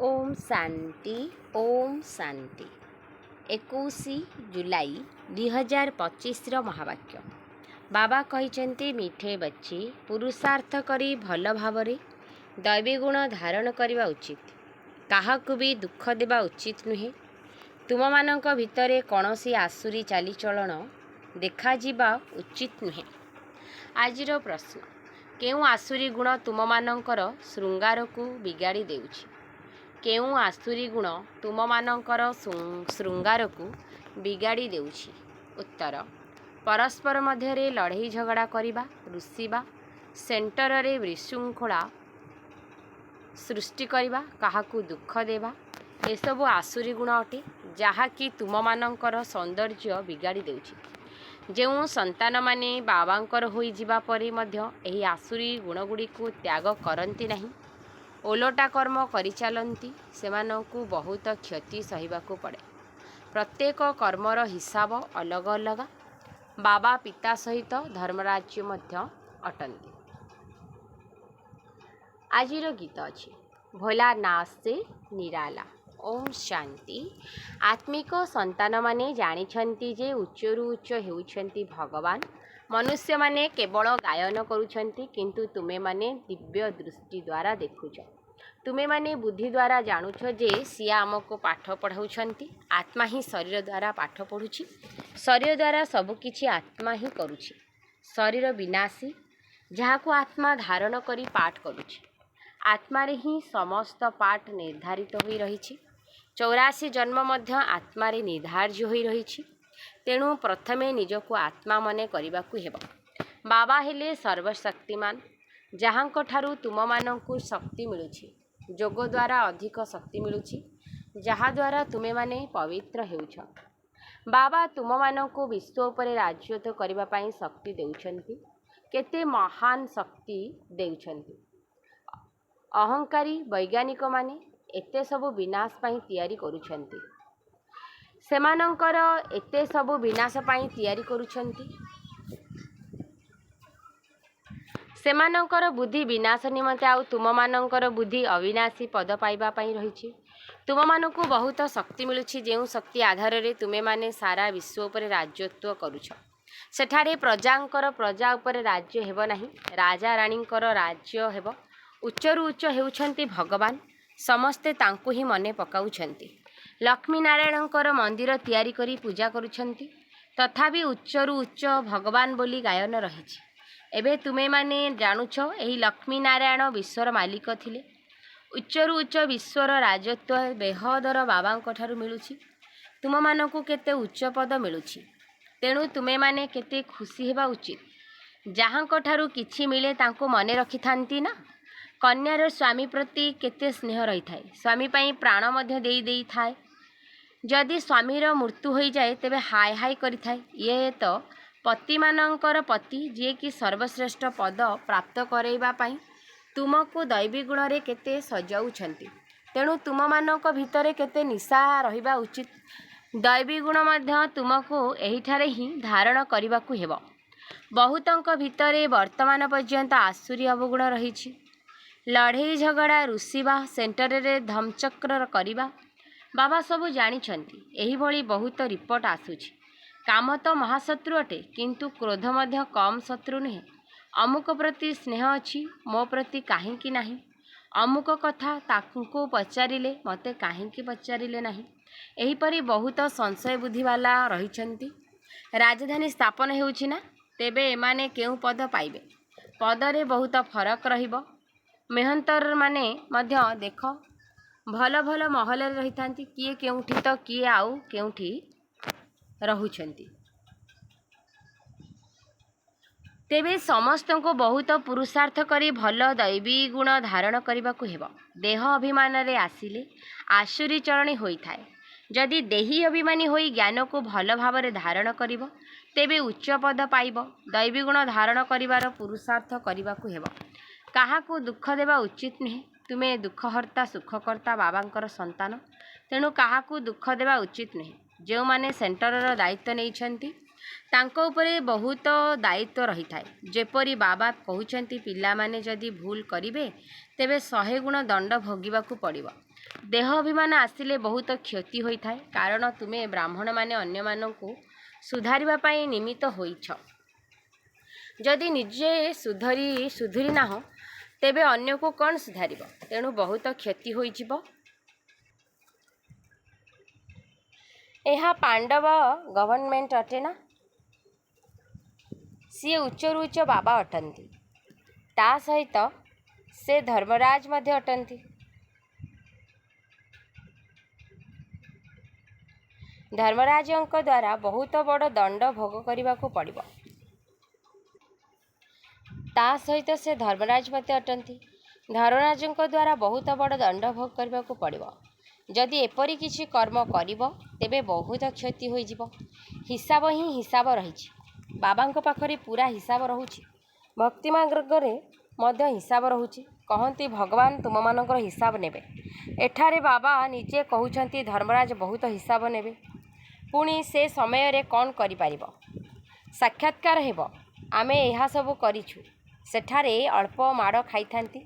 ओम शांति ओम शांति 21 जुलाई 2025 महावाक्य बाबा कहिसेंती मिठे बच्चे पुरुषार्थ करी भल भावरे दैवी गुण धारण करने उचित काहाकु भी दुख देवा उचित नुहे तुम मानक भितरे कौनसी आसुरी चालीचलन देखा जिबा उचित नुहे। आजिर प्रश्न केउ आसुरी गुण तुम मानकर श्रृंगार को बिगाड़ी देउछि केउ आसुरी गुण तुम मानकर श्रृंगार को बिगाड़ी देउछि। उत्तर परस्पर मध्यरे लड़ाई झगड़ा करिबा रुषिबा सेंटर रे विशृंखला सृष्टि करिबा काहाकू दुख देवा एसबु आसुरी गुण अटे जहाँकि तुम मानकर सौंदर्य बिगाड़ी देउछि। जेउ संतान माने बाबांकर होई जिबा परे मध्य एही आसुरी गुण गुडी को त्याग करंती नहीं ओलटा कर्म करि चलंती सेमानंकु बहुत क्षति सहिबाकू पड़े। प्रत्येक कर्मर हिसाब अलग अलग बाबा पिता सहित धर्मराज्य मध्य अटंती। आजिर गीत अछि भोला नाश से निराला। ओम शांति। आत्मिक संतान माने जानिछंती जे उच्चरु उच्च हेउछंती भगवान मनुष्य माने केवल गायन करुछंती किंतु तुमे माने दिव्य दृष्टि द्वारा देखुछ तुमे माने बुद्धि द्वारा जानुछ जे सिया आमको पाठ पढ़ाउछंती आत्मा ही शरीर द्वारा पाठ पढ़ुछि शरीर द्वारा सबकिछि आत्मा ही करुछि शरीर विनाशी जहाको आत्मा धारण करी पाठ करुछि आत्मारे ही समस्त पाठ निर्धारित होई रहिछि 84 जन्म मध्य आत्मारे निर्धार्य होई रहिछि तेणु प्रथमे निजको आत्मा मने करिबाकू हेबो। बाबा हेले सर्वशक्तिमान जहाँको ठारू तुम मानंकु शक्ति मिलुछि जोग द्वारा अधिक शक्ति मिलुछि जहा द्वारा तुमे माने पवित्र हेउछ। बाबा तुम मानंकु विश्व उपरे राज्यत्व करिबा पई शक्ति देउछंती केते महान शक्ति देउछंती। अहंकारी वैज्ञानिक माने एते सबु विनाश पई तैयारी करूछंती सेमानंकर एते सबु विनाश पई तैयारी करूछंती सेमानंकर बुद्धि विनाश निमंते आउ तुम मानंकर बुद्धि अविनाशी पद पाइबा पई रहिछि। तुम मानकु बहुत शक्ति मिलुछि जेउ शक्ति आधार रे तुमे माने सारा विश्व उपरे राज्यत्व करूछ सेठारे प्रजांकर प्रजा उपरे राज्य हेबो नाही राजा राणींकर राज्य हेबो। उच्चरु उच्च हेउछंती भगवान समस्ते तांकु ही मने पकाउछंती लक्ष्मी नारायणंकर मंदिर तैयारी करी पूजा करूछंती तथापि उच्चरु उच्च भगवान बोली गायन रहिछि। एबे तुमे माने जानुछ एही लक्ष्मी नारायण विश्वर मालिक थिले उच्चरु उच्च विश्वर राजत्व बेहदर बाबांक ठारू मिलुछि तुम मानकु केते उच्च पद मिलुछि तेणु तुमे माने केते खुशी हेबा उचित जहाँक ठारू किछि मिले तांको मने रखिथांती ना। कन्यार स्वामी प्रति केते स्नेह रही थाए स्वामी पई प्राण मध्य देई देई थाए जदि स्वामीर मृत्यु हो जाए तेबे हाय हाय करि थाए ये तो पति मानंकर पति जे कि सर्वश्रेष्ठ पद प्राप्त करैबा पई तुमको दैवी गुण रे केते सजाउछंती तेणु तुम मानक भितरे केते निशा रहिबा उचित दैवी गुण मध्य तुमको एही ठारे ही धारण करिबाकू हेबो। बहुतंक भितरे वर्तमान पर्यंत आसुरी अवगुण रहिछि लड़ाई झगड़ा रुषिबा सेंटर रे धमचक्र करिबा बाबा सबु जानिछंती एही भली बहुत रिपोर्ट आसुछि काम तो महाशत्रु अटे किंतु क्रोध मध्य कम शत्रु नुहे अमुक प्रति स्नेह अछि मो प्रति काहेकि नाही अमुक कथा ताकू पचारिले मते काहेकि पचारिले नाही एही परी बहुत संशय बुद्धि वाला रहिछंती। राजधानी स्थापन हेउछि ना तेबे एमाने केउ पद पाइबे पदरे बहुत फरक रहिबो। मेहंतर माने मध्य देख भल भल महल रही थांती किए केउठी तो किए आउ केउठी रहुछंती तेबे समस्त को बहुत पुरुषार्थ करी भल दैवी गुण धारण करबाकू हेबो। देह अभिमान रे आसिले आसुरी चरणी होई थाए जदि देही अभिमानी होई ज्ञान को भल भाव रे धारण करिवो तेबे उच्च पद पाइबो। दैवी गुण धारण करिवार पुरुषार्थ करबाकू हेबो काहाकू दुख देवा उचित नुहे तुमे दुखहर्ता सुखकर्ता बाबांकर संतान तेणु काहाकू दुख देवा उचित नुहे। जो माने सेंटर दायित्व नहीं ତାଙ୍କ ଉପରେ ବହୁତ ଦାୟିତ୍ୱ ରହିଥାଏ। ଯେପରି ବାବା କହୁଛନ୍ତି, ପିଲାମାନେ ଯଦି ଭୁଲ କରିବେ ତେବେ 100 ଗୁଣ ଦଣ୍ଡ ଭୋଗିବାକୁ ପଡ଼ିବ। ଦେହ ଅଭିମାନ ଆସିଲେ ବହୁତ କ୍ଷତି ହୋଇଥାଏ, କାରଣ ତୁମେ ବ୍ରାହ୍ମଣମାନେ ଅନ୍ୟମାନଙ୍କୁ ସୁଧାରିବା ପାଇଁ ନିମିତ୍ତ ହୋଇଛ। ଯଦି ନିଜେ ସୁଧୁରି ନାହଁ ତେବେ ଅନ୍ୟକୁ କ'ଣ ସୁଧାରିବ? ତେଣୁ ବହୁତ କ୍ଷତି ହୋଇଯିବ। ଏହା ପାଣ୍ଡବ ଗଭର୍ଣ୍ଣମେଣ୍ଟ ଅଟେ ନା? ସିଏ ଉଚ୍ଚରୁ ଉଚ୍ଚ ବାବା ଅଟନ୍ତି, ତା ସହିତ ସେ ଧର୍ମରାଜ ମଧ୍ୟ ଅଟନ୍ତି। ଧର୍ମରାଜଙ୍କ ଦ୍ୱାରା ବହୁତ ବଡ଼ ଦଣ୍ଡ ଭୋଗ କରିବାକୁ ପଡ଼ିବ। ତା ସହିତ ସେ ଧର୍ମରାଜ ମଧ୍ୟ ଅଟନ୍ତି। ଧର୍ମରାଜଙ୍କ ଦ୍ୱାରା ବହୁତ ବଡ଼ ଦଣ୍ଡ ଭୋଗ କରିବାକୁ ପଡ଼ିବ। ଯଦି ଏପରି କିଛି କର୍ମ କରିବ ତେବେ ବହୁତ କ୍ଷତି ହୋଇଯିବ। ହିସାବ ହିଁ ହିସାବ ରହିଛି। ବାବାଙ୍କ ପାଖରେ ପୁରା ହିସାବ ରହୁଛି। ଭକ୍ତି ମାର୍ଗରେ ମଧ୍ୟ ହିସାବ ରହୁଛି। କହନ୍ତି ଭଗବାନ ତୁମମାନଙ୍କର ହିସାବ ନେବେ। ଏଠାରେ ବାବା ନିଜେ କହୁଛନ୍ତି ଧର୍ମରାଜ ବହୁତ ହିସାବ ନେବେ। ପୁଣି ସେ ସମୟରେ କ'ଣ କରିପାରିବ? ସାକ୍ଷାତକାର ହେବ, ଆମେ ଏହା ସବୁ କରିଛୁ। ସେଠାରେ ଅଳ୍ପ ମାଡ଼ ଖାଇଥାନ୍ତି।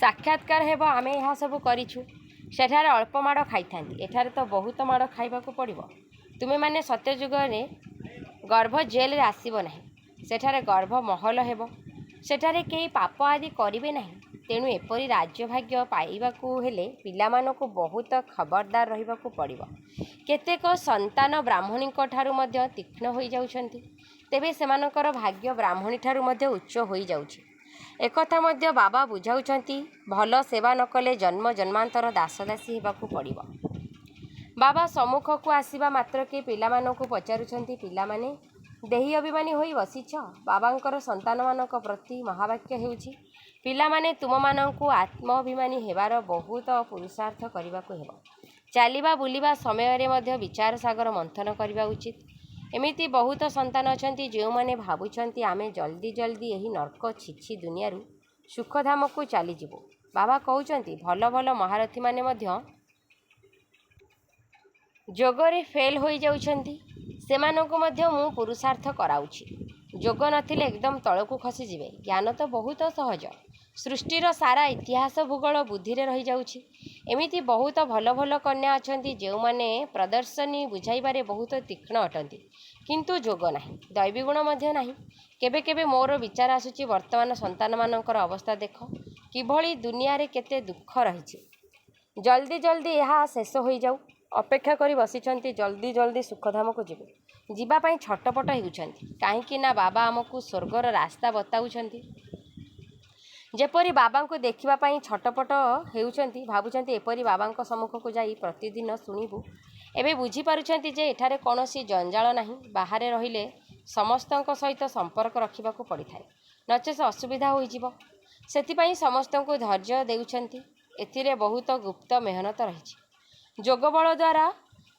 ସାକ୍ଷାତକାର ହେବ, ଆମେ ଏହା ସବୁ କରିଛୁ। ସେଠାରେ ଅଳ୍ପ ମାଡ଼ ଖାଇଥାନ୍ତି। ଏଠାରେ ତ ବହୁତ ମାଡ଼ ଖାଇବାକୁ ପଡ଼ିବ। ତୁମେମାନେ ସତ୍ୟଯୁଗରେ ଗର୍ଭ ଜେଲରେ ଆସିବ ନାହିଁ। ସେଠାରେ ଗର୍ଭ ମହଲ ହେବ। ସେଠାରେ କେହି ପାପ ଆଦି କରିବେ ନାହିଁ। ତେଣୁ ଏପରି ରାଜ୍ୟଭାଗ୍ୟ ପାଇବାକୁ ହେଲେ ପିଲାମାନଙ୍କୁ ବହୁତ ଖବରଦାର ରହିବାକୁ ପଡ଼ିବ। କେତେକ ସନ୍ତାନ ବ୍ରାହ୍ମଣୀଙ୍କ ଠାରୁ ମଧ୍ୟ ତୀକ୍ଷ୍ଣ ହୋଇଯାଉଛନ୍ତି, ତେବେ ସେମାନଙ୍କର ଭାଗ୍ୟ ବ୍ରାହ୍ମଣୀଠାରୁ ମଧ୍ୟ ଉଚ୍ଚ ହୋଇଯାଉଛି। ଏକଥା ମଧ୍ୟ ବାବା ବୁଝାଉଛନ୍ତି। ଭଲ ସେବା ନ କଲେ ଜନ୍ମ ଜନ୍ମାନ୍ତର ଦାସଦାସୀ ହେବାକୁ ପଡ଼ିବ। ବାବା ସମ୍ମୁଖକୁ ଆସିବା ମାତ୍ରକେ ପିଲାମାନଙ୍କୁ ପଚାରୁଛନ୍ତି, ପିଲାମାନେ ଦେହୀ ଅଭିମାନୀ ହୋଇ ବସିଛ? ବାବାଙ୍କର ସନ୍ତାନମାନଙ୍କ ପ୍ରତି ମହାବାକ୍ୟ ହେଉଛି, ପିଲାମାନେ ତୁମମାନଙ୍କୁ ଆତ୍ମାଭିମାନୀ ହେବାର ବହୁତ ପୁରୁଷାର୍ଥ କରିବାକୁ ହେବ। ଚାଲିବା ବୁଲିବା ସମୟରେ ମଧ୍ୟ ବିଚାର ସାଗର ମନ୍ଥନ କରିବା ଉଚିତ। ଏମିତି ବହୁତ ସନ୍ତାନ ଅଛନ୍ତି ଯେଉଁମାନେ ଭାବୁଛନ୍ତି ଆମେ ଜଲ୍ଦି ଜଲ୍ଦି ଏହି ନର୍କ ଛିଛି ଦୁନିଆରୁ ସୁଖଧାମକୁ ଚାଲିଯିବୁ। ବାବା କହୁଛନ୍ତି ଭଲ ଭଲ ମହାରଥୀମାନେ ମଧ୍ୟ ଯୋଗରେ ଫେଲ୍ ହୋଇଯାଉଛନ୍ତି। ସେମାନଙ୍କୁ ମଧ୍ୟ ମୁଁ ପୁରୁଷାର୍ଥ କରାଉଛି। ଯୋଗ ନଥିଲେ ଏକଦମ ତଳକୁ ଖସିଯିବେ। ଜ୍ଞାନ ତ ବହୁତ ସହଜ। ସୃଷ୍ଟିର ସାରା ଇତିହାସ ଭୂଗୋଳ ବୁଦ୍ଧିରେ ରହିଯାଉଛି। ଏମିତି ବହୁତ ଭଲ ଭଲ କନ୍ୟା ଅଛନ୍ତି ଯେଉଁମାନେ ପ୍ରଦର୍ଶନୀ ବୁଝାଇବାରେ ବହୁତ ତୀକ୍ଷ୍ଣ ଅଟନ୍ତି, କିନ୍ତୁ ଯୋଗ ନାହିଁ, ଦୈବୀଗୁଣ ମଧ୍ୟ ନାହିଁ। କେବେ କେବେ ମୋର ବିଚାର ଆସୁଛି, ବର୍ତ୍ତମାନ ସନ୍ତାନମାନଙ୍କର ଅବସ୍ଥା ଦେଖ, କିଭଳି ଦୁନିଆରେ କେତେ ଦୁଃଖ ରହିଛି। ଜଲ୍ଦି ଜଲ୍ଦି ଏହା ଶେଷ ହୋଇଯାଉ। ଅପେକ୍ଷା କରି ବସିଛନ୍ତି ଜଲ୍ଦି ଜଲ୍ଦି ସୁଖଧାମକୁ ଯିବେ। ଯିବା ପାଇଁ ଛଟପଟ ହେଉଛନ୍ତି। କାହିଁକି ନା ବାବା ଆମକୁ ସ୍ୱର୍ଗର ରାସ୍ତା ବତାଉଛନ୍ତି। ଯେପରି ବାବାଙ୍କୁ ଦେଖିବା ପାଇଁ ଛଟପଟ ହେଉଛନ୍ତି, ଭାବୁଛନ୍ତି ଏପରି ବାବାଙ୍କ ସମ୍ମୁଖକୁ ଯାଇ ପ୍ରତିଦିନ ଶୁଣିବୁ। ଏବେ ବୁଝିପାରୁଛନ୍ତି ଯେ ଏଠାରେ କୌଣସି ଜଞ୍ଜାଳ ନାହିଁ। ବାହାରେ ରହିଲେ ସମସ୍ତଙ୍କ ସହିତ ସମ୍ପର୍କ ରଖିବାକୁ ପଡ଼ିଥାଏ, ନଚେତ୍ ଅସୁବିଧା ହୋଇଯିବ। ସେଥିପାଇଁ ସମସ୍ତଙ୍କୁ ଧୈର୍ଯ୍ୟ ଦେଉଛନ୍ତି। ଏଥିରେ ବହୁତ ଗୁପ୍ତ ମେହନତ ରହିଛି।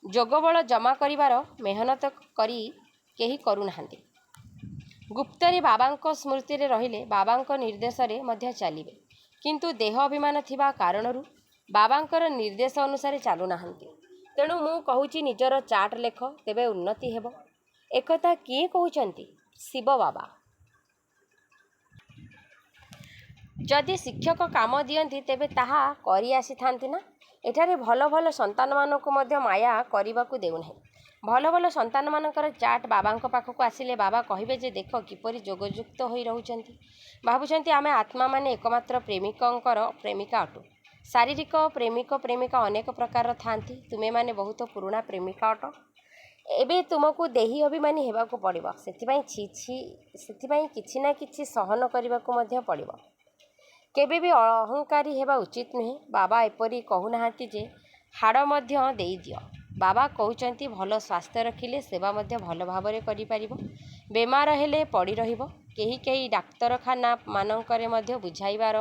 ଯୋଗବଳ ଜମା କରିବାର ମେହନତ କରି କେହି କରୁନାହାନ୍ତି। ଗୁପ୍ତରେ ବାବାଙ୍କ ସ୍ମୃତିରେ ରହିଲେ ବାବାଙ୍କ ନିର୍ଦ୍ଦେଶରେ ମଧ୍ୟ ଚାଲିବେ, କିନ୍ତୁ ଦେହ ଅଭିମାନ ଥିବା କାରଣରୁ ବାବାଙ୍କର ନିର୍ଦ୍ଦେଶ ଅନୁସାରେ ଚାଲୁନାହାନ୍ତି। ତେଣୁ ମୁଁ କହୁଛି ନିଜର ଚାର୍ଟ ଲେଖ, ତେବେ ଉନ୍ନତି ହେବ। ଏକଥା କିଏ କହୁଛନ୍ତି? ଶିବ ବାବା। ଯଦି ଶିକ୍ଷକ କାମ ଦିଅନ୍ତି ତେବେ ତାହା କରି ଆସିଥାନ୍ତି ନା? ଏଠାରେ ଭଲ ଭଲ ସନ୍ତାନମାନଙ୍କୁ ମଧ୍ୟ ମାୟା କରିବାକୁ ଦେଉନାହିଁ। ଭଲ ଭଲ ସନ୍ତାନମାନଙ୍କର ଚାର୍ଟ ବାବାଙ୍କ ପାଖକୁ ଆସିଲେ ବାବା କହିବେ ଯେ ଦେଖ କିପରି ଯୋଗଯୁକ୍ତ ହୋଇ ରହୁଛନ୍ତି। ଭାବୁଛନ୍ତି ଆମେ ଆତ୍ମାମାନେ ଏକମାତ୍ର ପ୍ରେମିକଙ୍କର ପ୍ରେମିକା ଅଟୁ। ଶାରୀରିକ ପ୍ରେମିକା ଅନେକ ପ୍ରକାରର ଥାଆନ୍ତି। ତୁମେମାନେ ବହୁତ ପୁରୁଣା ପ୍ରେମିକା ଅଟ। ଏବେ ତୁମକୁ ଦେହୀ ଅଭିମାନୀ ହେବାକୁ ପଡ଼ିବ। ସେଥିପାଇଁ କିଛି ନା କିଛି ସହନ କରିବାକୁ ମଧ୍ୟ ପଡ଼ିବ। କେବେ ବି ଅହଙ୍କାରୀ ହେବା ଉଚିତ ନୁହେଁ। ବାବା ଏପରି କହୁନାହାନ୍ତି ଯେ ହାଡ଼ ମଧ୍ୟ ଦେଇଦିଅ। ବାବା କହୁଛନ୍ତି ଭଲ ସ୍ୱାସ୍ଥ୍ୟ ରଖିଲେ ସେବା ମଧ୍ୟ ଭଲ ଭାବରେ କରିପାରିବ। ବେମାର ହେଲେ ପଡ଼ି ରହିବ। କେହି ଡାକ୍ତରଖାନା ମାନଙ୍କରେ ମଧ୍ୟ ବୁଝାଇବାର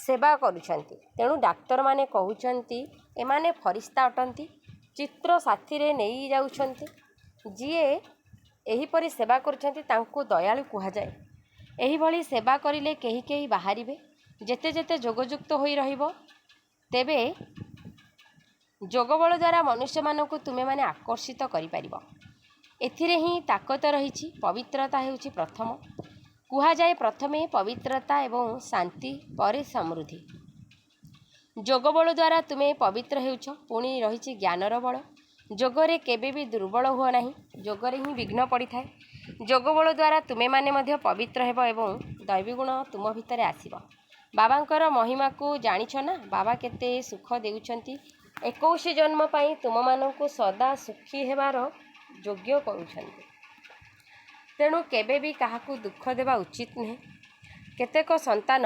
ସେବା କରୁଛନ୍ତି। ତେଣୁ ଡାକ୍ତରମାନେ କହୁଛନ୍ତି ଏମାନେ ଫରିସ୍ତା ଅଟନ୍ତି। ଚିତ୍ର ସାଥିରେ ନେଇଯାଉଛନ୍ତି। ଯିଏ ଏହିପରି ସେବା କରୁଛନ୍ତି ତାଙ୍କୁ ଦୟାଳୁ କୁହାଯାଏ। ଏହିଭଳି ସେବା କରିଲେ କେହି ବାହାରିବେ। ଯେତେ ଯୋଗଯୁକ୍ତ ହୋଇ ରହିବ ତେବେ ଯୋଗବଳ ଦ୍ୱାରା ମନୁଷ୍ୟମାନଙ୍କୁ ତୁମେମାନେ ଆକର୍ଷିତ କରିପାରିବ। ଏଥିରେ ହିଁ ତାକତ ରହିଛି। ପବିତ୍ରତା ହେଉଛି ପ୍ରଥମ। କୁହାଯାଏ ପ୍ରଥମେ ପବିତ୍ରତା ଏବଂ ଶାନ୍ତି ପରେ ସମୃଦ୍ଧି। ଯୋଗବଳ ଦ୍ୱାରା ତୁମେ ପବିତ୍ର ହେଉଛ। ପୁଣି ରହିଛି ଜ୍ଞାନର ବଳ। ଯୋଗରେ କେବେ ବି ଦୁର୍ବଳ ହୁଅ ନାହିଁ। ଯୋଗରେ ହିଁ ବିଘ୍ନ ପଡ଼ିଥାଏ। ଯୋଗବଳ ଦ୍ୱାରା ତୁମେମାନେ ମଧ୍ୟ ପବିତ୍ର ହେବ ଏବଂ ଦୈବୀଗୁଣ ତୁମ ଭିତରେ ଆସିବ। ବାବାଙ୍କର ମହିମାକୁ ଜାଣିଛ ନା? ବାବା କେତେ ସୁଖ ଦେଉଛନ୍ତି। 21 ଜନ୍ମ ପାଇଁ ତୁମମାନଙ୍କୁ ସଦା ସୁଖୀ ହେବାର ଯୋଗ୍ୟ କରୁଛନ୍ତି। ତେଣୁ କେବେ ବି କାହାକୁ ଦୁଃଖ ଦେବା ଉଚିତ ନୁହେଁ। କେତେକ ସନ୍ତାନ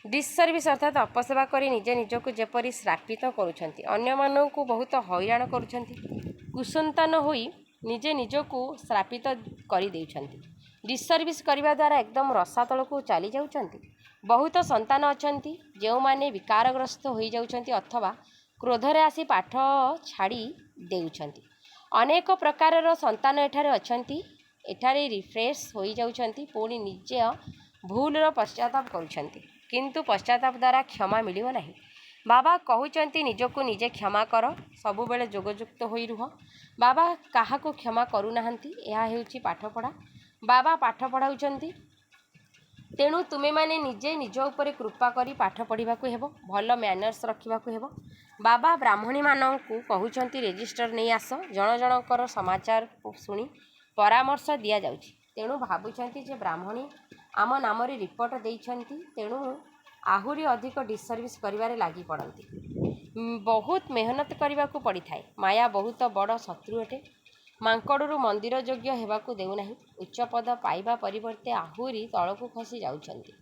ଡିସସର୍ଭିସ୍ ଅର୍ଥାତ୍ ଅପସେବା କରି ନିଜକୁ ଯେପରି ଶ୍ରାପିତ କରୁଛନ୍ତି, ଅନ୍ୟମାନଙ୍କୁ ବହୁତ ହଇରାଣ କରୁଛନ୍ତି। କୁସନ୍ତାନ ହୋଇ ନିଜକୁ ଶ୍ରାପିତ କରିଦେଉଛନ୍ତି। ଡିସସର୍ଭିସ୍ କରିବା ଦ୍ୱାରା ଏକଦମ ରସାତଳକୁ ଚାଲି ଯାଉଛନ୍ତି। ବହୁତ ସନ୍ତାନ ଅଛନ୍ତି ଯେଉଁମାନେ ବିକାରଗ୍ରସ୍ତ ହୋଇଯାଉଛନ୍ତି ଅଥବା କ୍ରୋଧରେ ଆସି ପାଠ ଛାଡ଼ି ଦେଉଛନ୍ତି। ଅନେକ ପ୍ରକାରର ସନ୍ତାନ ଏଠାରେ ଅଛନ୍ତି। ଏଠାରେ ରିଫ୍ରେଶ୍ ହୋଇଯାଉଛନ୍ତି, ପୁଣି ନିଜ ଭୁଲର ପଶ୍ଚାତାପ କରୁଛନ୍ତି। କିନ୍ତୁ ପଶ୍ଚାତାପ ଦ୍ୱାରା କ୍ଷମା ମିଳିବ ନାହିଁ। ବାବା କହୁଛନ୍ତି ନିଜକୁ ନିଜେ କ୍ଷମା କର, ସବୁବେଳେ ଯୋଗଯୁକ୍ତ ହୋଇ ରୁହ। ବାବା କାହାକୁ କ୍ଷମା କରୁନାହାନ୍ତି। ଏହା ହେଉଛି ପାଠପଢ଼ା। ବାବା ପାଠ ପଢ଼ାଉଛନ୍ତି। ତେଣୁ ତୁମେମାନେ ନିଜେ ନିଜ ଉପରେ କୃପା କରି ପାଠ ପଢ଼ିବାକୁ ହେବ। ଭଲ ମ୍ୟାନର୍ସ ରଖିବାକୁ ହେବ। ବାବା ବ୍ରାହ୍ମଣୀମାନଙ୍କୁ କହୁଛନ୍ତି ରେଜିଷ୍ଟର ନେଇ ଆସ। ଜଣ ଜଣଙ୍କର ସମାଚାର ଶୁଣି ପରାମର୍ଶ ଦିଆଯାଉଛି। ତେଣୁ ଭାବୁଛନ୍ତି ଯେ ବ୍ରାହ୍ମଣୀ ଆମ ନାମରେ ରିପୋର୍ଟ ଦେଇଛନ୍ତି, ତେଣୁ ଆହୁରି ଅଧିକ ଡିସସର୍ଭିସ୍ କରିବାରେ ଲାଗି ପଡ଼ନ୍ତି। ବହୁତ ମେହନତ କରିବାକୁ ପଡ଼ିଥାଏ। ମାୟା ବହୁତ ବଡ଼ ଶତ୍ରୁ ଅଟେ। ମାଙ୍କଡ଼ରୁ ମନ୍ଦିର ଯୋଗ୍ୟ ହେବାକୁ ଦେଉନାହିଁ। ଉଚ୍ଚ ପଦ ପାଇବା ପରିବର୍ତ୍ତେ ଆହୁରି ତଳକୁ ଖସି ଯାଉଛନ୍ତି।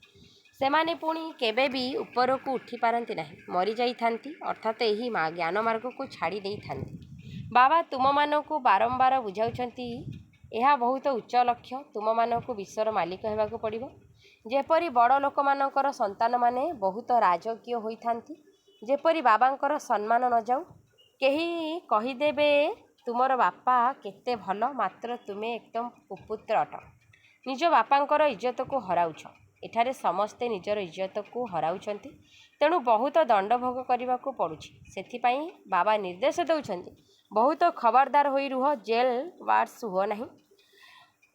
ସେମାନେ ପୁଣି କେବେ ବି ଉପରକୁ ଉଠିପାରନ୍ତି ନାହିଁ, ମରିଯାଇଥାନ୍ତି, ଅର୍ଥାତ୍ ଏହି ଜ୍ଞାନ ମାର୍ଗକୁ ଛାଡ଼ି ଦେଇଥାନ୍ତି। ବାବା ତୁମମାନଙ୍କୁ ବାରମ୍ବାର ବୁଝାଉଛନ୍ତି ଏହା ବହୁତ ଉଚ୍ଚ ଲକ୍ଷ୍ୟ। ତୁମମାନଙ୍କୁ ବିଶ୍ୱର ମାଲିକ ହେବାକୁ ପଡ଼ିବ। ଯେପରି ବଡ଼ ଲୋକମାନଙ୍କର ସନ୍ତାନମାନେ ବହୁତ ରାଜକୀୟ ହୋଇଥାନ୍ତି, ଯେପରି ବାବାଙ୍କର ସମ୍ମାନ ନ ଯାଉ। କେହି କହିଦେବେ ତୁମର ବାପା କେତେ ଭଲ, ମାତ୍ର ତୁମେ ଏକଦମ କୁପୁତ୍ର ଅଟ। ନିଜ ବାପାଙ୍କର ଇଜ୍ଜତକୁ ହରାଉଛ। ଏଠାରେ ସମସ୍ତେ ନିଜର ଇଜ୍ଜତକୁ ହରାଉଛନ୍ତି, ତେଣୁ ବହୁତ ଦଣ୍ଡ ଭୋଗ କରିବାକୁ ପଡ଼ୁଛି। ସେଥିପାଇଁ ବାବା ନିର୍ଦ୍ଦେଶ ଦେଉଛନ୍ତି ବହୁତ ଖବରଦାର ହୋଇ ରୁହ, ଜେଲ୍ ୱାର୍ଡସ୍ ହୁଅ ନାହିଁ।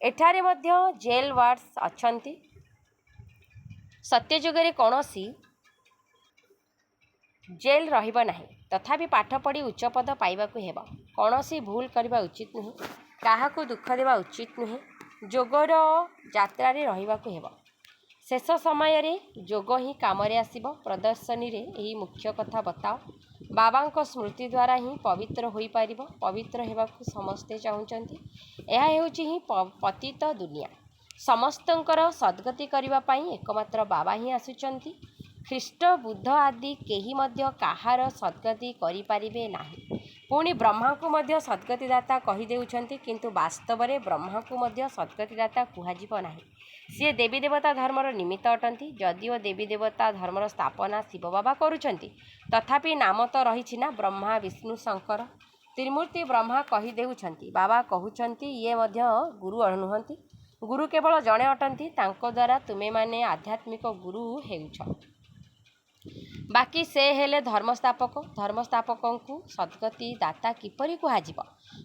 ଏଠାରେ ମଧ୍ୟ ଜେଲ୍ ୱାର୍ଡସ୍ ଅଛନ୍ତି। ସତ୍ୟଯୁଗରେ କୌଣସି ଜେଲ୍ ରହିବ ନାହିଁ। ତଥାପି ପାଠ ପଢ଼ି ଉଚ୍ଚପଦ ପାଇବାକୁ ହେବ। କୌଣସି ଭୁଲ କରିବା ଉଚିତ ନୁହେଁ। କାହାକୁ ଦୁଃଖ ଦେବା ଉଚିତ ନୁହେଁ। ଯୋଗର ଯାତ୍ରାରେ ରହିବାକୁ ହେବ। ଶେଷ ସମୟରେ ଯୋଗ ହିଁ କାମରେ ଆସିବ। ପ୍ରଦର୍ଶନୀରେ ଏହି ମୁଖ୍ୟ କଥା ବତାଅ। ବାବାଙ୍କ ସ୍ମୃତି ଦ୍ୱାରା ହିଁ ପବିତ୍ର ହୋଇପାରିବ। ପବିତ୍ର ହେବାକୁ ସମସ୍ତେ ଚାହୁଁଛନ୍ତି। ଏହା ହେଉଛି ହିଁ ପତିତ ଦୁନିଆ। ସମସ୍ତଙ୍କର ସଦ୍ଗତି କରିବା ପାଇଁ ଏକମାତ୍ର ବାବା ହିଁ ଆସୁଛନ୍ତି। ଖ୍ରୀଷ୍ଟ, ବୁଦ୍ଧ ଆଦି କେହି ମଧ୍ୟ କାହାର ସଦ୍ଗତି କରିପାରିବେ ନାହିଁ। ପୁଣି ବ୍ରହ୍ମାଙ୍କୁ ମଧ୍ୟ ସଦ୍ଗତିଦାତା କହିଦେଉଛନ୍ତି, କିନ୍ତୁ ବାସ୍ତବରେ ବ୍ରହ୍ମାଙ୍କୁ ମଧ୍ୟ ସଦ୍ଗତିଦାତା କୁହାଯିବ ନାହିଁ। ସିଏ ଦେବୀ ଦେବତା ଧର୍ମର ନିମିତ୍ତ ଅଟନ୍ତି। ଯଦିଓ ଦେବୀ ଦେବତା ଧର୍ମର ସ୍ଥାପନା ଶିବ ବାବା କରୁଛନ୍ତି, ତଥାପି ନାମ ତ ରହିଛି ନା ବ୍ରହ୍ମା, ବିଷ୍ଣୁ, ଶଙ୍କର। ତ୍ରିମୂର୍ତ୍ତି ବ୍ରହ୍ମା କହିଦେଉଛନ୍ତି। ବାବା କହୁଛନ୍ତି ଇଏ ମଧ୍ୟ ଗୁରୁ ନୁହନ୍ତି। ଗୁରୁ କେବଳ ଜଣେ ଅଟନ୍ତି। ତାଙ୍କ ଦ୍ୱାରା ତୁମେମାନେ ଆଧ୍ୟାତ୍ମିକ ଗୁରୁ ହେଉଛ। ବାକି ସେ ହେଲେ ଧର୍ମସ୍ଥାପକ। ଧର୍ମସ୍ଥାପକଙ୍କୁ ସଦ୍ଗତି ଦାତା କିପରି କୁହାଯିବ?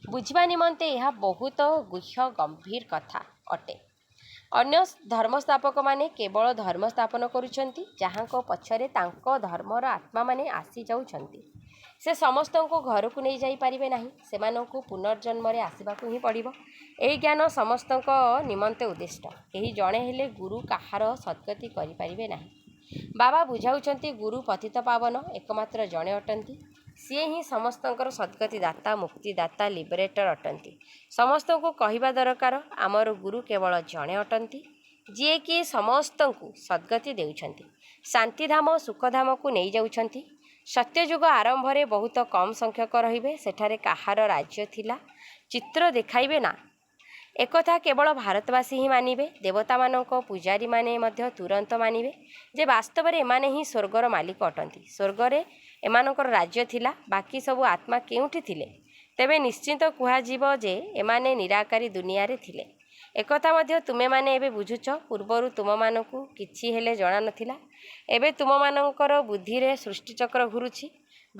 ବୁଝିବା ନିମନ୍ତେ ଏହା ବହୁତ ଗୁହ୍ୟ ଗମ୍ଭୀର କଥା ଅଟେ। ଅନ୍ୟ ଧର୍ମସ୍ଥାପକମାନେ କେବଳ ଧର୍ମ ସ୍ଥାପନ କରୁଛନ୍ତି, ଯାହାଙ୍କ ପଛରେ ତାଙ୍କ ଧର୍ମର ଆତ୍ମାମାନେ ଆସିଯାଉଛନ୍ତି। ସେ ସମସ୍ତଙ୍କୁ ଘରକୁ ନେଇ ଯାଇପାରିବେ ନାହିଁ। ସେମାନଙ୍କୁ ପୁନର୍ଜନ୍ମରେ ଆସିବାକୁ ହିଁ ପଡ଼ିବ। ଏହି ଜ୍ଞାନ ସମସ୍ତଙ୍କ ନିମନ୍ତେ ଉଦ୍ଦିଷ୍ଟ। କେହି ଜଣେ ହେଲେ ଗୁରୁ କାହାର ସଦ୍ଗତି କରିପାରିବେ ନାହିଁ। ବାବା ବୁଝାଉଛନ୍ତି ଗୁରୁ ପତିତପାବନ ଏକମାତ୍ର ଜଣେ ଅଟନ୍ତି। ସିଏ ହିଁ ସମସ୍ତଙ୍କର ସଦ୍ଗତି ଦାତା, ମୁକ୍ତିଦାତା, ଲିବରେଟର ଅଟନ୍ତି। ସମସ୍ତଙ୍କୁ କହିବା ଦରକାର ଆମର ଗୁରୁ କେବଳ ଜଣେ ଅଟନ୍ତି, ଯିଏକି ସମସ୍ତଙ୍କୁ ସଦ୍ଗତି ଦେଉଛନ୍ତି, ଶାନ୍ତିଧାମ ସୁଖଧାମକୁ ନେଇଯାଉଛନ୍ତି। ସତ୍ୟଯୁଗ ଆରମ୍ଭରେ ବହୁତ କମ୍ ସଂଖ୍ୟକ ରହିବେ। ସେଠାରେ କାହାର ରାଜ୍ୟ ଥିଲା ଚିତ୍ର ଦେଖାଇବେ ନା। ଏକଥା କେବଳ ଭାରତବାସୀ ହିଁ ମାନିବେ। ଦେବତାମାନଙ୍କ ପୂଜାରୀମାନେ ମଧ୍ୟ ତୁରନ୍ତ ମାନିବେ ଯେ ବାସ୍ତବରେ ଏମାନେ ହିଁ ସ୍ୱର୍ଗର ମାଲିକ ଅଟନ୍ତି। ସ୍ୱର୍ଗରେ ଏମାନଙ୍କର ରାଜ୍ୟ ଥିଲା। ବାକି ସବୁ ଆତ୍ମା କେଉଁଠି ଥିଲେ? ତେବେ ନିଶ୍ଚିତ କୁହାଯିବ ଯେ ଏମାନେ ନିରାକାରୀ ଦୁନିଆରେ ଥିଲେ। ଏକଥା ମଧ୍ୟ ତୁମେମାନେ ଏବେ ବୁଝୁଛ। ପୂର୍ବରୁ ତୁମମାନଙ୍କୁ କିଛି ହେଲେ ଜଣା ନଥିଲା। ଏବେ ତୁମମାନଙ୍କର ବୁଦ୍ଧିରେ ସୃଷ୍ଟିଚକ୍ର ଘୁରୁଛି।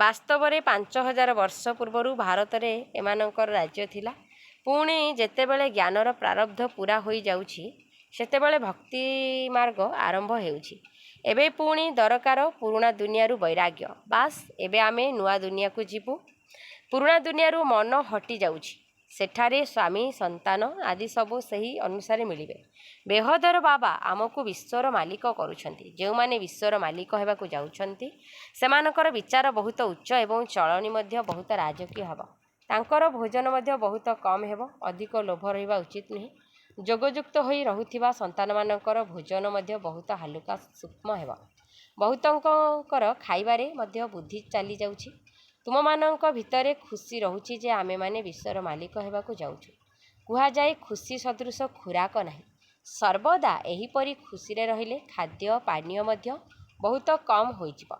ବାସ୍ତବରେ 5000 ବର୍ଷ ପୂର୍ବରୁ ଭାରତରେ ଏମାନଙ୍କର ରାଜ୍ୟ ଥିଲା। ପୁଣି ଯେତେବେଳେ ଜ୍ଞାନର ପ୍ରାରବ୍ଧ ପୂରା ହୋଇଯାଉଛି ସେତେବେଳେ ଭକ୍ତି ମାର୍ଗ ଆରମ୍ଭ ହେଉଛି। ଏବେ ପୁଣି ଦରକାର ପୁରୁଣା ଦୁନିଆରୁ ବୈରାଗ୍ୟ। ବାସ୍ ଏବେ ଆମେ ନୂଆ ଦୁନିଆକୁ ଯିବୁ। ପୁରୁଣା ଦୁନିଆରୁ ମନ ହଟିଯାଉଛି। ସେଠାରେ ସ୍ୱାମୀ ସନ୍ତାନ ଆଦି ସବୁ ସେହି ଅନୁସାରେ ମିଳିବେ। ବେହଦର ବାବା ଆମକୁ ବିଶ୍ୱର ମାଲିକ କରୁଛନ୍ତି। ଯେଉଁମାନେ ବିଶ୍ୱର ମାଲିକ ହେବାକୁ ଯାଉଛନ୍ତି ସେମାନଙ୍କର ବିଚାର ବହୁତ ଉଚ୍ଚ ଏବଂ ଚଳଣି ମଧ୍ୟ ବହୁତ ରାଜକୀୟ ହେବ। ତାଙ୍କର ଭୋଜନ ମଧ୍ୟ ବହୁତ କମ୍ ହେବ। ଅଧିକ ଲୋଭ ରହିବା ଉଚିତ ନୁହେଁ। ଯୋଗଯୁକ୍ତ ହୋଇ ରହୁଥିବା ସନ୍ତାନମାନଙ୍କର ଭୋଜନ ମଧ୍ୟ ବହୁତ ହାଲୁକା ସୂକ୍ଷ୍ମ ହେବ। ବହୁତଙ୍କର ଖାଇବାରେ ମଧ୍ୟ ବୁଦ୍ଧି ଚାଲିଯାଉଛି। ତୁମମାନଙ୍କ ଭିତରେ ଖୁସି ରହୁଛି ଯେ ଆମେମାନେ ବିଶ୍ୱର ମାଲିକ ହେବାକୁ ଯାଉଛୁ। କୁହାଯାଏ ଖୁସି ସଦୃଶ ଖୋରାକ ନାହିଁ। ସର୍ବଦା ଏହିପରି ଖୁସିରେ ରହିଲେ ଖାଦ୍ୟ ପାନୀୟ ମଧ୍ୟ ବହୁତ କମ୍ ହୋଇଯିବ।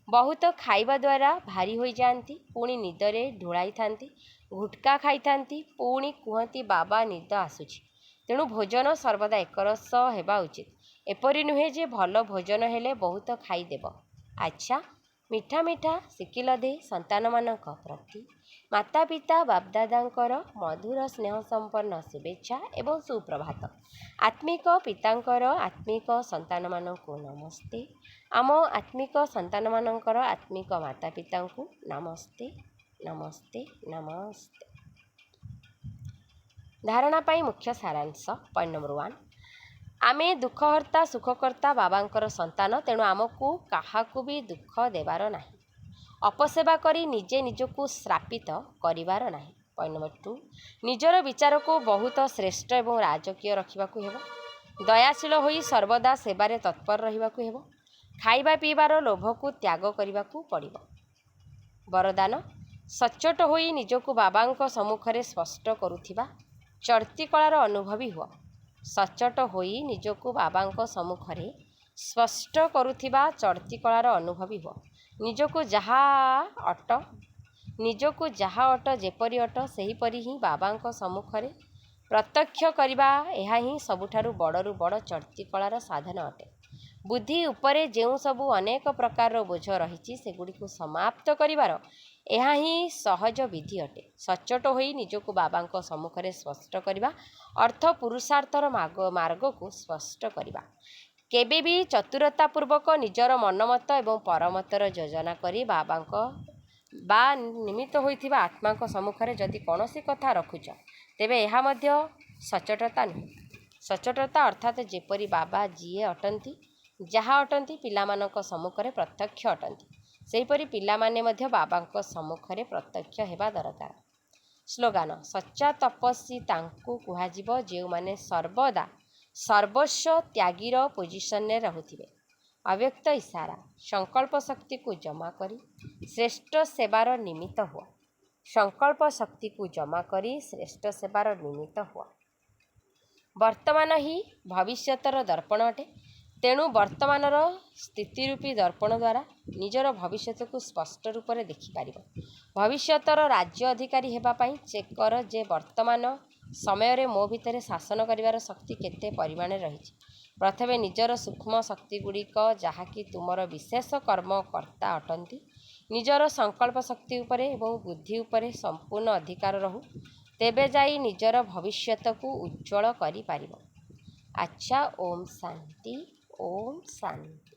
ବହୁତ ଖାଇବା ଦ୍ୱାରା ଭାରି ହୋଇଯାଆନ୍ତି, ପୁଣି ନିଦରେ ଢୁଳାଇଥାନ୍ତି, ଗୁଟ୍ଖା ଖାଇଥାନ୍ତି, ପୁଣି କୁହନ୍ତି ବାବା ନିଦ ଆସୁଛି। ତେଣୁ ଭୋଜନ ସର୍ବଦା ଏକରସ ହେବା ଉଚିତ। ଏପରି ନୁହେଁ ଯେ ଭଲ ଭୋଜନ ହେଲେ ବହୁତ ଖାଇଦେବ। ଆଚ୍ଛା, ମିଠା ମିଠା ଶିକିଲ ଦେଇ ସନ୍ତାନମାନଙ୍କ ପ୍ରତି ମାତା ପିତା ବାପଦାଦାଙ୍କର ମଧୁର ସ୍ନେହ ସମ୍ପନ୍ନ ଶୁଭେଚ୍ଛା ଏବଂ ସୁପ୍ରଭାତ। ଆତ୍ମିକ ପିତାଙ୍କର ଆତ୍ମିକ ସନ୍ତାନମାନଙ୍କୁ ନମସ୍ତେ। ଆମ ଆତ୍ମିକ ସନ୍ତାନମାନଙ୍କର ଆତ୍ମିକ ମାତା ପିତାଙ୍କୁ ନମସ୍ତେ ନମସ୍ତେ ନମସ୍ତେ। ଧାରଣା ପାଇଁ ମୁଖ୍ୟ ସାରାଂଶ। ପଏଣ୍ଟ ନମ୍ବର 1, ଆମେ ଦୁଃଖହର୍ତ୍ତା ସୁଖକର୍ତ୍ତା ବାବାଙ୍କର ସନ୍ତାନ। ତେଣୁ ଆମକୁ କାହାକୁ ବି ଦୁଃଖ ଦେବାର ନାହିଁ। ଅପସେବା କରି ନିଜେ ନିଜକୁ ଶ୍ରାପିତ କରିବାର ନାହିଁ। ପଏଣ୍ଟ ନମ୍ବର 2, ନିଜର ବିଚାରକୁ ବହୁତ ଶ୍ରେଷ୍ଠ ଏବଂ ରାଜକୀୟ ରଖିବାକୁ ହେବ। ଦୟାଶୀଳ ହୋଇ ସର୍ବଦା ସେବାରେ ତତ୍ପର ରହିବାକୁ ହେବ। ଖାଇବା ପିଇବାର ଲୋଭକୁ ତ୍ୟାଗ କରିବାକୁ ପଡ଼ିବ। ବରଦାନ, ସଚ୍ଚୋଟ ହୋଇ ନିଜକୁ ବାବାଙ୍କ ସମ୍ମୁଖରେ ସ୍ପଷ୍ଟ କରୁଥିବା ଚର୍ତ୍ତିକଳାର ଅନୁଭବୀ ହୁଅ। ସଚ୍ଚୋଟ ହୋଇ ନିଜକୁ ବାବାଙ୍କ ସମ୍ମୁଖରେ ସ୍ପଷ୍ଟ କରୁଥିବା ଚର୍ତ୍ତିକଳାର ଅନୁଭବୀ ହୁଅ। ନିଜକୁ ଯାହା ଅଟ ଯେପରି ଅଟ ସେହିପରି ହିଁ ବାବାଙ୍କ ସମ୍ମୁଖରେ ପ୍ରତ୍ୟକ୍ଷ କରିବା, ଏହା ହିଁ ସବୁଠାରୁ ବଡ଼ରୁ ବଡ଼ ଚର୍ତ୍ତିକଳାର ସାଧନ ଅଟେ। ବୁଦ୍ଧି ଉପରେ ଯେଉଁ ସବୁ ଅନେକ ପ୍ରକାରର ବୋଝ ରହିଛି ସେଗୁଡ଼ିକୁ ସମାପ୍ତ କରିବାର ଏହା ହିଁ ସହଜ ବିଧି ଅଟେ। ସଚ୍ଚୋଟ ହୋଇ ନିଜକୁ ବାବାଙ୍କ ସମ୍ମୁଖରେ ସ୍ପଷ୍ଟ କରିବା ଅର୍ଥ ପୁରୁଷାର୍ଥର ମାର୍ଗକୁ ସ୍ପଷ୍ଟ କରିବା। କେବେ ବି ଚତୁରତାପୂର୍ବକ ନିଜର ମନମତ ଏବଂ ପରମତର ଯୋଜନା କରି ବାବାଙ୍କ ବା ନିମିତ୍ତ ହୋଇଥିବା ଆତ୍ମାଙ୍କ ସମ୍ମୁଖରେ ଯଦି କୌଣସି କଥା ରଖୁଛ ତେବେ ଏହା ମଧ୍ୟ ସଚ୍ଚୋଟତା ନୁହେଁ। ସଚ୍ଚୋଟତା ଅର୍ଥାତ୍ ଯେପରି ବାବା ଯିଏ ଅଟନ୍ତି, ଯାହା ଅଟନ୍ତି ପିଲାମାନଙ୍କ ସମ୍ମୁଖରେ ପ୍ରତ୍ୟକ୍ଷ ଅଟନ୍ତି, ସେହିପରି ପିଲାମାନେ ମଧ୍ୟ ବାବାଙ୍କ ସମ୍ମୁଖରେ ପ୍ରତ୍ୟକ୍ଷ ହେବା ଦରକାର। ସ୍ଲୋଗାନ, ସଚ୍ଚା ତପସ୍ୱୀ ତାଙ୍କୁ କୁହାଯିବ ଯେଉଁମାନେ ସର୍ବଦା ସର୍ବସ୍ୱ ତ୍ୟାଗୀର ପୋଜିସନରେ ରହୁଥିବେ। ଅବ୍ୟକ୍ତ ଇସାରା, ସଂକଳ୍ପ ଶକ୍ତିକୁ ଜମା କରି ଶ୍ରେଷ୍ଠ ସେବାର ନିମିତ୍ତ ହୁଅ। ସଂକଳ୍ପ ଶକ୍ତିକୁ ଜମା କରି ଶ୍ରେଷ୍ଠ ସେବାର ନିମିତ୍ତ ହୁଅ। ବର୍ତ୍ତମାନ ହିଁ ଭବିଷ୍ୟତର ଦର୍ପଣ ଅଟେ। ତେଣୁ ବର୍ତ୍ତମାନର ସ୍ଥିତିରୂପୀ ଦର୍ପଣ ଦ୍ୱାରା ନିଜର ଭବିଷ୍ୟତକୁ ସ୍ପଷ୍ଟ ରୂପରେ ଦେଖିପାରିବ। ଭବିଷ୍ୟତର ରାଜ୍ୟ ଅଧିକାରୀ ହେବା ପାଇଁ ଚେକ୍ କର ଯେ ବର୍ତ୍ତମାନ ସମୟରେ ମୋ ଭିତରେ ଶାସନ କରିବାର ଶକ୍ତି କେତେ ପରିମାଣରେ ରହିଛି। ପ୍ରଥମେ ନିଜର ସୂକ୍ଷ୍ମ ଶକ୍ତିଗୁଡ଼ିକ, ଯାହାକି ତୁମର ବିଶେଷ କର୍ମକର୍ତ୍ତା ଅଟନ୍ତି, ନିଜର ସଂକଳ୍ପ ଶକ୍ତି ଉପରେ ଏବଂ ବୁଦ୍ଧି ଉପରେ ସମ୍ପୂର୍ଣ୍ଣ ଅଧିକାର ରହୁ। ତେବେ ଯାଇ ନିଜର ଭବିଷ୍ୟତକୁ ଉଜ୍ଜ୍ୱଳ କରିପାରିବ। ଆଚ୍ଛା, ଓମ୍ ଶାନ୍ତି, ଓମ୍ ଶାନ୍ତି।